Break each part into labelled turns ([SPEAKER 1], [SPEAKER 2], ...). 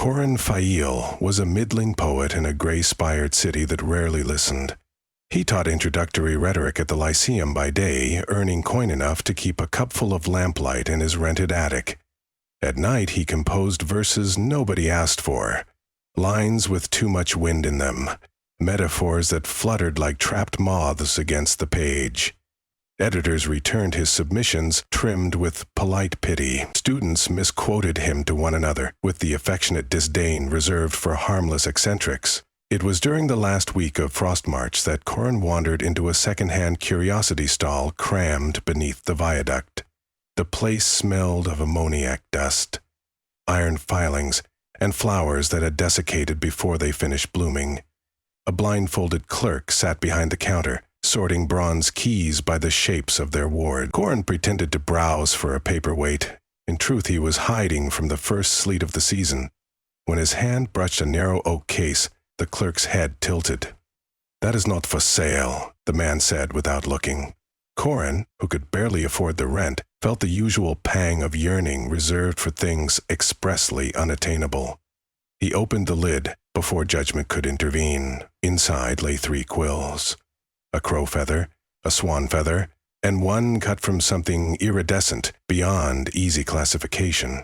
[SPEAKER 1] Corin Fail was a middling poet in a gray-spired city that rarely listened. He taught introductory rhetoric at the Lyceum by day, earning coin enough to keep a cupful of lamplight in his rented attic. At night he composed verses nobody asked for, lines with too much wind in them, metaphors that fluttered like trapped moths against the page. Editors returned his submissions trimmed with polite pity. Students misquoted him to one another with the affectionate disdain reserved for harmless eccentrics. It was during the last week of Frost March that Corin wandered into a second-hand curiosity stall crammed beneath the viaduct. The place smelled of ammoniac dust, iron filings, and flowers that had desiccated before they finished blooming. A blindfolded clerk sat behind the counter, sorting bronze keys by the shapes of their ward. Corin pretended to browse for a paperweight. In truth, he was hiding from the first sleet of the season. When his hand brushed a narrow oak case, the clerk's head tilted. "That is not for sale," the man said without looking. Corin, who could barely afford the rent, felt the usual pang of yearning reserved for things expressly unattainable. He opened the lid before judgment could intervene. Inside lay 3 quills. A crow feather, a swan feather, and one cut from something iridescent beyond easy classification.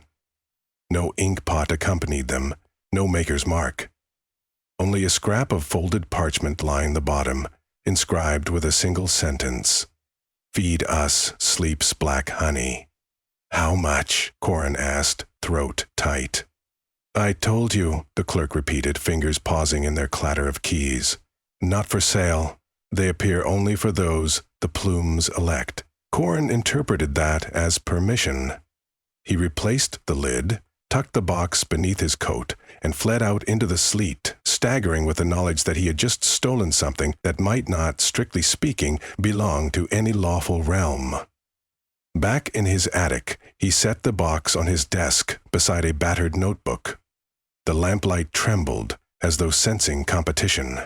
[SPEAKER 1] No ink pot accompanied them, no maker's mark. Only a scrap of folded parchment lined the bottom, inscribed with a single sentence, "Feed us sleep's black honey." "How much?" Corin asked, throat tight. "I told you," the clerk repeated, fingers pausing in their clatter of keys. "Not for sale. They appear only for those the plumes elect." Corin interpreted that as permission. He replaced the lid, tucked the box beneath his coat, and fled out into the sleet, staggering with the knowledge that he had just stolen something that might not, strictly speaking, belong to any lawful realm. Back in his attic, he set the box on his desk beside a battered notebook. The lamplight trembled as though sensing competition.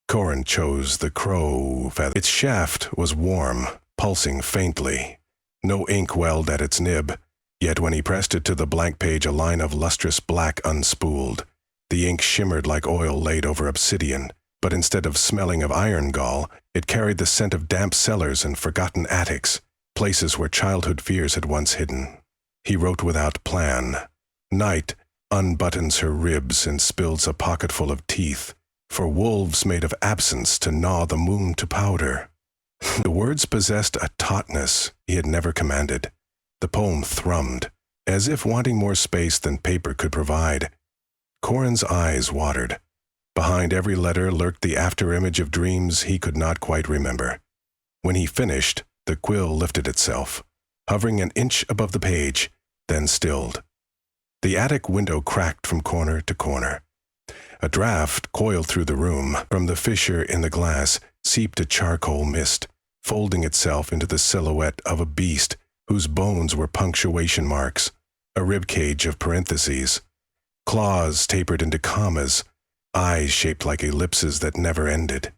[SPEAKER 1] Corin chose the crow feather. Its shaft was warm, pulsing faintly. No ink welled at its nib, yet when he pressed it to the blank page a line of lustrous black unspooled. The ink shimmered like oil laid over obsidian, but instead of smelling of iron gall, it carried the scent of damp cellars and forgotten attics, places where childhood fears had once hidden. He wrote without plan. Night unbuttons her ribs and spills a pocketful of teeth, for wolves made of absence to gnaw the moon to powder. The words possessed a tautness he had never commanded. The poem thrummed, as if wanting more space than paper could provide. Corin's eyes watered. Behind every letter lurked the after-image of dreams he could not quite remember. When he finished, the quill lifted itself, hovering an inch above the page, then stilled. The attic window cracked from corner to corner. A draft coiled through the room. From the fissure in the glass seeped a charcoal mist, folding itself into the silhouette of a beast whose bones were punctuation marks, a ribcage of parentheses, claws tapered into commas, eyes shaped like ellipses that never ended.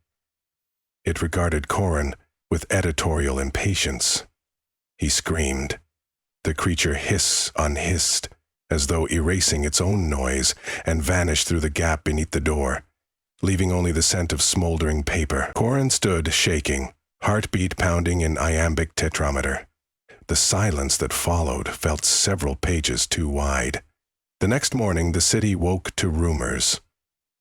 [SPEAKER 1] It regarded Corin with editorial impatience. He screamed. The creature unhissed, as though erasing its own noise, and vanished through the gap beneath the door, leaving only the scent of smoldering paper. Corin stood shaking, heartbeat pounding in iambic tetrameter. The silence that followed felt several pages too wide. The next morning the city woke to rumors.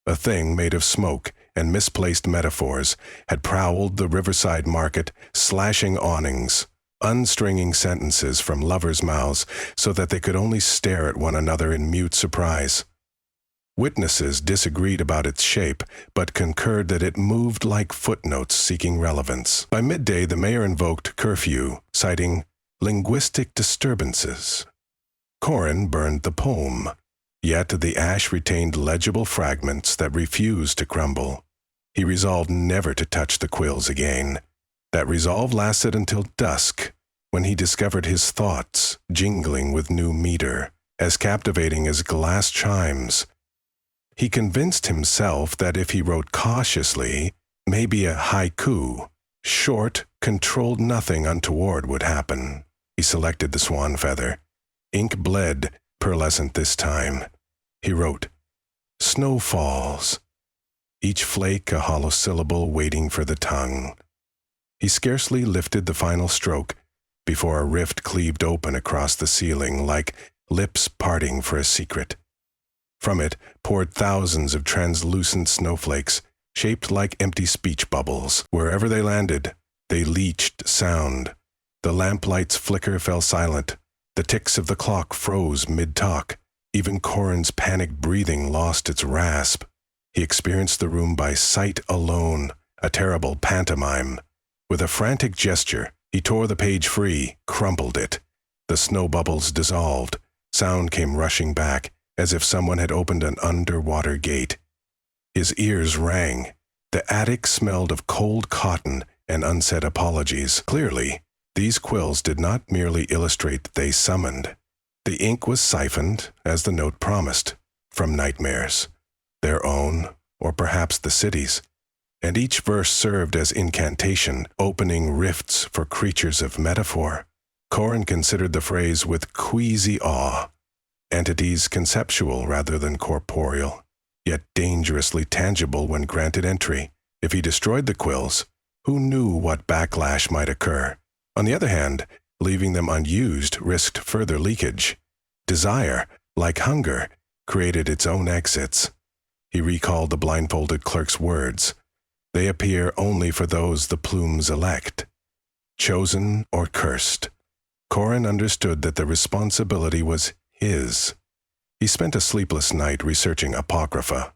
[SPEAKER 1] A thing made of smoke and misplaced metaphors had prowled the riverside market, slashing awnings, unstringing sentences from lovers' mouths so that they could only stare at one another in mute surprise. Witnesses disagreed about its shape, but concurred that it moved like footnotes seeking relevance. By midday, the mayor invoked curfew, citing linguistic disturbances. Corin burned the poem, yet the ash retained legible fragments that refused to crumble. He resolved never to touch the quills again. That resolve lasted until dusk, when he discovered his thoughts jingling with new meter, as captivating as glass chimes. He convinced himself that if he wrote cautiously, maybe a haiku, short, controlled, nothing untoward would happen. He selected the swan feather. Ink bled, pearlescent this time. He wrote, "Snow falls," each flake a hollow syllable waiting for the tongue. He scarcely lifted the final stroke before a rift cleaved open across the ceiling like lips parting for a secret. From it poured thousands of translucent snowflakes, shaped like empty speech bubbles. Wherever they landed, they leached sound. The lamplight's flicker fell silent. The ticks of the clock froze mid-talk. Even Corin's panicked breathing lost its rasp. He experienced the room by sight alone, a terrible pantomime. With a frantic gesture, he tore the page free, crumpled it. The snow bubbles dissolved. Sound came rushing back, as if someone had opened an underwater gate. His ears rang. The attic smelled of cold cotton and unsaid apologies. Clearly, these quills did not merely illustrate, they summoned. The ink was siphoned, as the note promised, from nightmares, their own, or perhaps the city's, and each verse served as incantation, opening rifts for creatures of metaphor. Corin considered the phrase with queasy awe, entities conceptual rather than corporeal, yet dangerously tangible when granted entry. If he destroyed the quills, who knew what backlash might occur? On the other hand, leaving them unused risked further leakage. Desire, like hunger, created its own exits. He recalled the blindfolded clerk's words. They appear only for those the plumes elect. Chosen or cursed. Corin understood that the responsibility was his. He spent a sleepless night researching Apocrypha.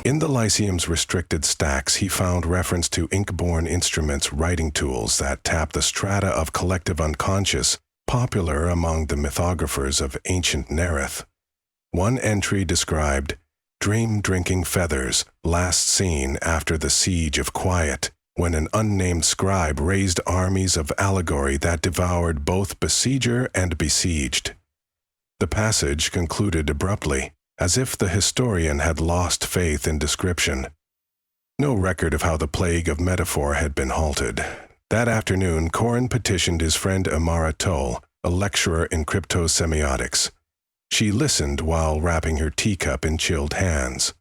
[SPEAKER 1] In the Lyceum's restricted stacks, he found reference to ink-borne instruments, writing tools that tap the strata of collective unconscious, popular among the mythographers of ancient Nereth. One entry described, "Dream-drinking feathers, last seen after the siege of quiet, when an unnamed scribe raised armies of allegory that devoured both besieger and besieged." The passage concluded abruptly, as if the historian had lost faith in description. No record of how the plague of metaphor had been halted. That afternoon, Corin petitioned his friend Amara Toll, a lecturer in cryptosemiotics. She listened while wrapping her teacup in chilled hands.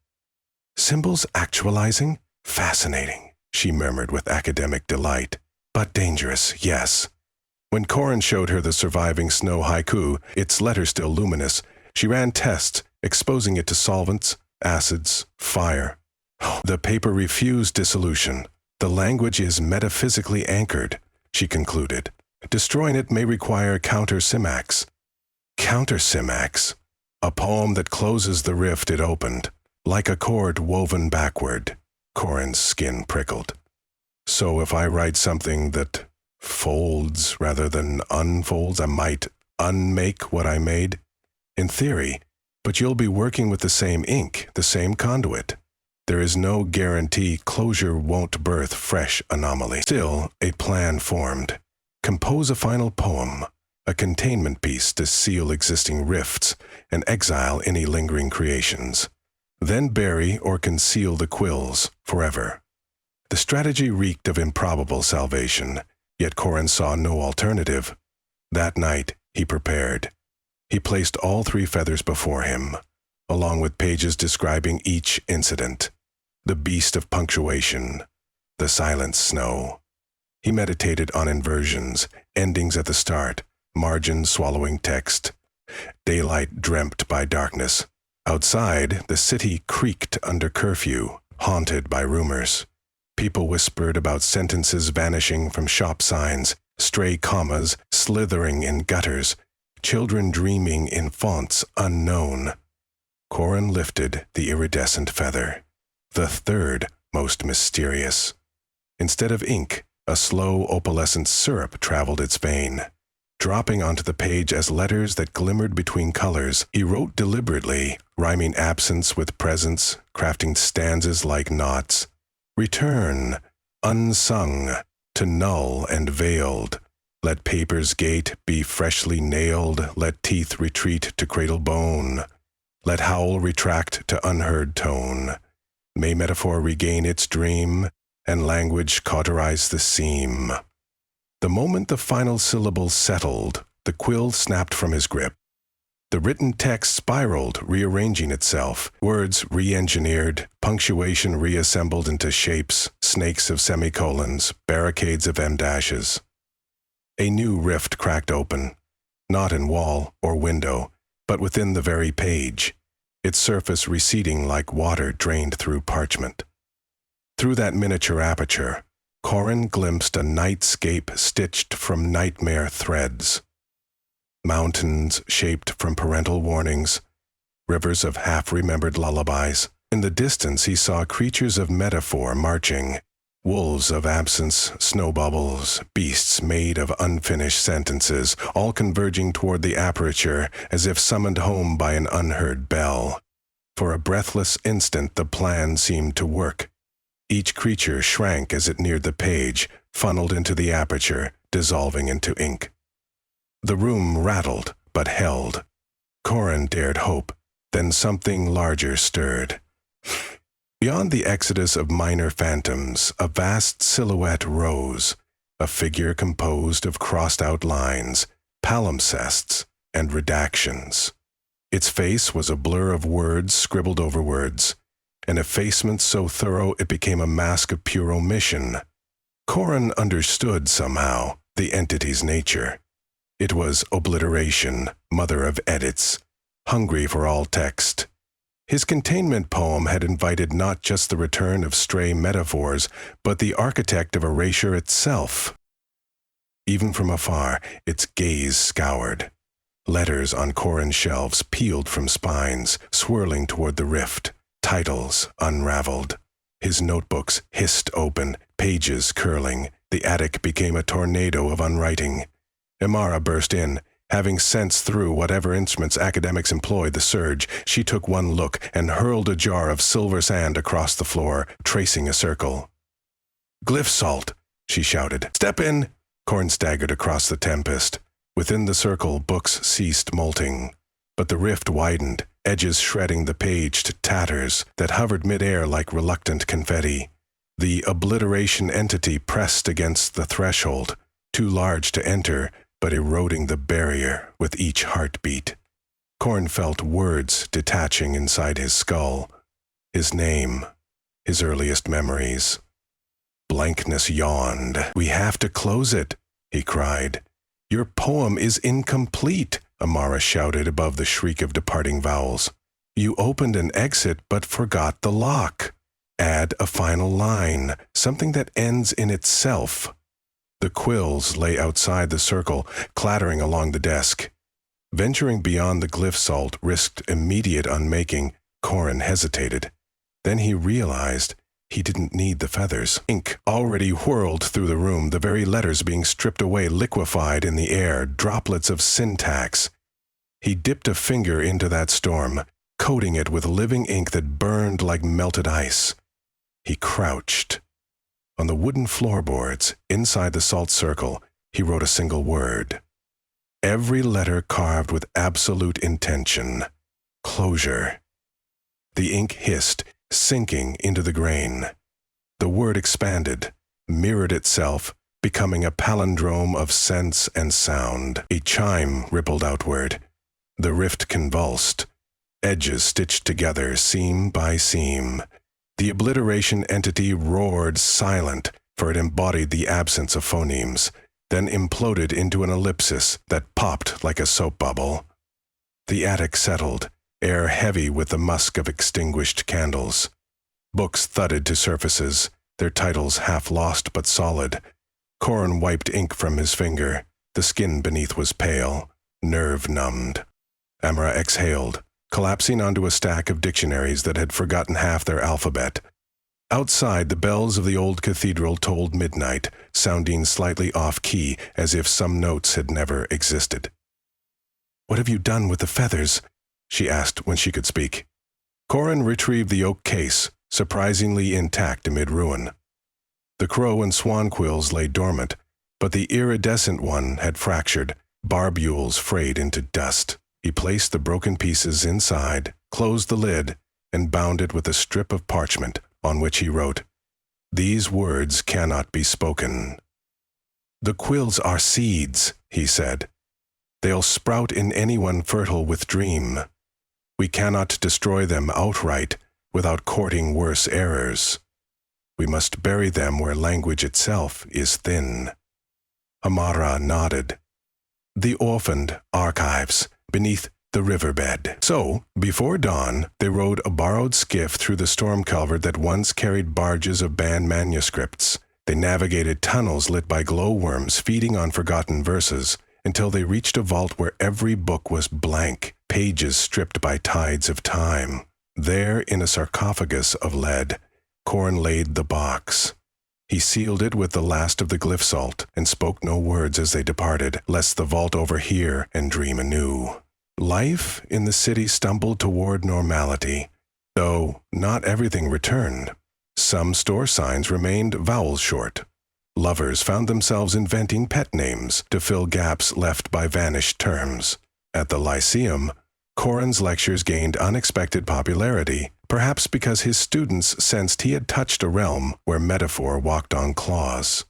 [SPEAKER 1] "Symbols actualizing? Fascinating," she murmured with academic delight. "But dangerous, yes." When Corin showed her the surviving snow haiku, its letters still luminous, she ran tests, exposing it to solvents, acids, fire. The paper refused dissolution. "The language is metaphysically anchored," she concluded. "Destroying it may require counter-simax." Counter-simax? A poem that closes the rift it opened, like a cord woven backward. Corin's skin prickled. "So if I write something that folds rather than unfolds, I might unmake what I made?" "In theory, but you'll be working with the same ink, the same conduit. There is no guarantee closure won't birth fresh anomaly." Still, a plan formed. Compose a final poem, a containment piece to seal existing rifts and exile any lingering creations. Then bury or conceal the quills forever. The strategy reeked of improbable salvation, yet Corin saw no alternative. That night, he prepared. He placed all 3 feathers before him, along with pages describing each incident. The beast of punctuation, the silent snow. He meditated on inversions, endings at the start, margins swallowing text. Daylight dreamt by darkness. Outside, the city creaked under curfew, haunted by rumors. People whispered about sentences vanishing from shop signs, stray commas slithering in gutters, children dreaming in fonts unknown. Corin lifted the iridescent feather, the 3rd most mysterious. Instead of ink, a slow opalescent syrup traveled its vein. Dropping onto the page as letters that glimmered between colors, he wrote deliberately, rhyming absence with presence, crafting stanzas like knots. "Return, unsung, to null and veiled. Let paper's gate be freshly nailed, let teeth retreat to cradle bone. Let howl retract to unheard tone. May metaphor regain its dream, and language cauterize the seam." The moment the final syllable settled, the quill snapped from his grip. The written text spiraled, rearranging itself, words re-engineered, punctuation reassembled into shapes, snakes of semicolons, barricades of em-dashes. A new rift cracked open, not in wall or window, but within the very page, its surface receding like water drained through parchment. Through that miniature aperture, Corin glimpsed a nightscape stitched from nightmare threads. Mountains shaped from parental warnings, rivers of half-remembered lullabies. In the distance he saw creatures of metaphor marching, wolves of absence, snow bubbles, beasts made of unfinished sentences, all converging toward the aperture as if summoned home by an unheard bell. For a breathless instant the plan seemed to work. Each creature shrank as it neared the page, funneled into the aperture, dissolving into ink. The room rattled, but held. Corin dared hope. Then something larger stirred. Beyond the exodus of minor phantoms, a vast silhouette rose, a figure composed of crossed-out lines, palimpsests, and redactions. Its face was a blur of words scribbled over words, an effacement so thorough it became a mask of pure omission. Corin understood somehow the entity's nature. It was obliteration, mother of edits, hungry for all text. His containment poem had invited not just the return of stray metaphors, but the architect of erasure itself. Even from afar, its gaze scoured. Letters on Corin's shelves peeled from spines, swirling toward the rift. Titles unraveled. His notebooks hissed open, pages curling. The attic became a tornado of unwriting. Amara burst in. Having sensed through whatever instruments academics employed the surge, she took one look and hurled a jar of silver sand across the floor, tracing a circle. "Glyph salt!" she shouted. "Step in!" Corin staggered across the tempest. Within the circle, books ceased molting. But the rift widened, edges shredding the page to tatters that hovered mid-air like reluctant confetti. The obliteration entity pressed against the threshold, too large to enter, but eroding the barrier with each heartbeat. Corin felt words detaching inside his skull. His name, his earliest memories. Blankness yawned. "We have to close it," he cried. "Your poem is incomplete," Amara shouted above the shriek of departing vowels. "You opened an exit but forgot the lock. Add a final line, something that ends in itself." The quills lay outside the circle, clattering along the desk. Venturing beyond the glyph salt risked immediate unmaking. Corin hesitated. Then he realized he didn't need the feathers. Ink already whirled through the room, the very letters being stripped away, liquefied in the air, droplets of syntax. He dipped a finger into that storm, coating it with living ink that burned like melted ice. He crouched. On the wooden floorboards, inside the salt circle, he wrote a single word. Every letter carved with absolute intention. Closure. The ink hissed, sinking into the grain. The word expanded, mirrored itself, becoming a palindrome of sense and sound. A chime rippled outward. The rift convulsed. Edges stitched together, seam by seam. The obliteration entity roared silent, for it embodied the absence of phonemes, then imploded into an ellipsis that popped like a soap bubble. The attic settled, air heavy with the musk of extinguished candles. Books thudded to surfaces, their titles half lost but solid. Corin wiped ink from his finger. The skin beneath was pale, nerve-numbed. Amara exhaled, collapsing onto a stack of dictionaries that had forgotten half their alphabet. Outside, the bells of the old cathedral tolled midnight, sounding slightly off-key, as if some notes had never existed. "What have you done with the feathers?" she asked when she could speak. Corin retrieved the oak case, surprisingly intact amid ruin. The crow and swan quills lay dormant, but the iridescent one had fractured, barbules frayed into dust. He placed the broken pieces inside, closed the lid, and bound it with a strip of parchment, on which he wrote, "These words cannot be spoken." "The quills are seeds," he said. They'll sprout in anyone fertile with dream. We cannot destroy them outright without courting worse errors. We must bury them where language itself is thin. Amara nodded. The orphaned archives beneath the riverbed. So, before dawn, they rowed a borrowed skiff through the storm culvert that once carried barges of banned manuscripts. They navigated tunnels lit by glowworms feeding on forgotten verses until they reached a vault where every book was blank, pages stripped by tides of time. There, in a sarcophagus of lead, Corin laid the box. He sealed it with the last of the glyph salt and spoke no words as they departed, lest the vault overhear and dream anew. Life in the city stumbled toward normality, though not everything returned. Some store signs remained vowels short. Lovers found themselves inventing pet names to fill gaps left by vanished terms. At the Lyceum, Corin's lectures gained unexpected popularity, perhaps because his students sensed he had touched a realm where metaphor walked on claws.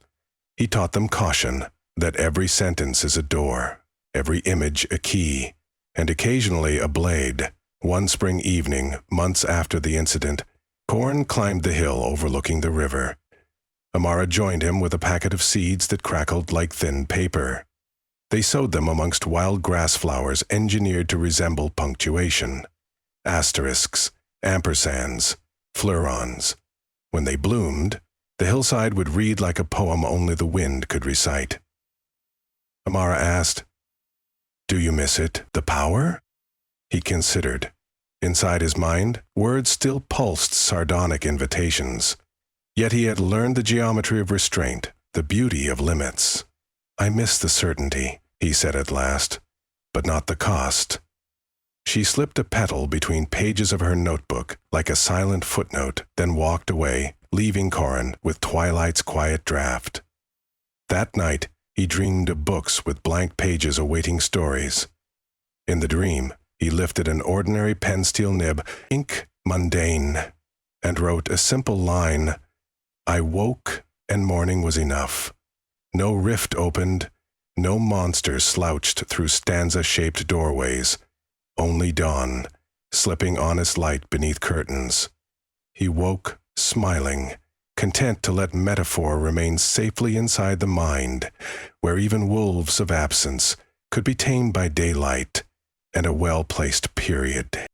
[SPEAKER 1] He taught them caution, that every sentence is a door, every image a key, and occasionally a blade. One spring evening, months after the incident, Corin climbed the hill overlooking the river. Amara joined him with a packet of seeds that crackled like thin paper. They sowed them amongst wild grass flowers engineered to resemble punctuation. Asterisks, ampersands, fleurons. When they bloomed, the hillside would read like a poem only the wind could recite. Amara asked, "Do you miss it, the power?" He considered. Inside his mind, words still pulsed sardonic invitations. Yet he had learned the geometry of restraint, the beauty of limits. "I miss the certainty," he said at last, "but not the cost." She slipped a petal between pages of her notebook like a silent footnote, then walked away, leaving Corin with twilight's quiet draft. That night, he dreamed of books with blank pages awaiting stories. In the dream, he lifted an ordinary pen-steel nib, ink mundane, and wrote a simple line, "I woke and morning was enough." No rift opened, no monster slouched through stanza-shaped doorways, only dawn, slipping honest light beneath curtains. He woke, smiling, content to let metaphor remain safely inside the mind, where even wolves of absence could be tamed by daylight and a well-placed period.